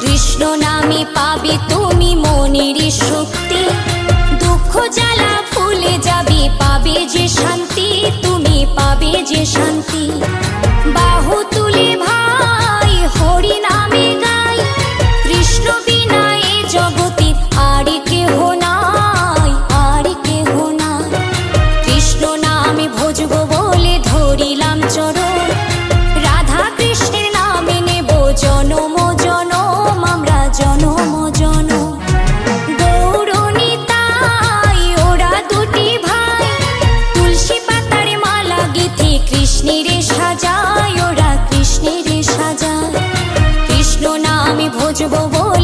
কৃষ্ণ নামে পাবে তুমি মনের শক্তি, দুঃখ জ্বালা ভুলে যাবে, পাবে যে শান্তি, তুমি পাবে যে শান্তি। বাহু তুলে ভাই হরি নামে গাই, কৃষ্ণ বিনা এ জগতে আর কেহ নাই, আর কেহ নাই। কৃষ্ণ নামে ভজব বলে ধরিলাম চরণ, রাধা কৃষ্ণের নামে নেব জনম জনম, আমরা জনম জনম। গৌর নিতাই ওরা দুটি ভাই, তুলসী পাতার মালা গেঁথে কৃষ্ণের সাজায়, ওরা কৃষ্ণের সাজায়। কৃষ্ণ নামে ভজব বলে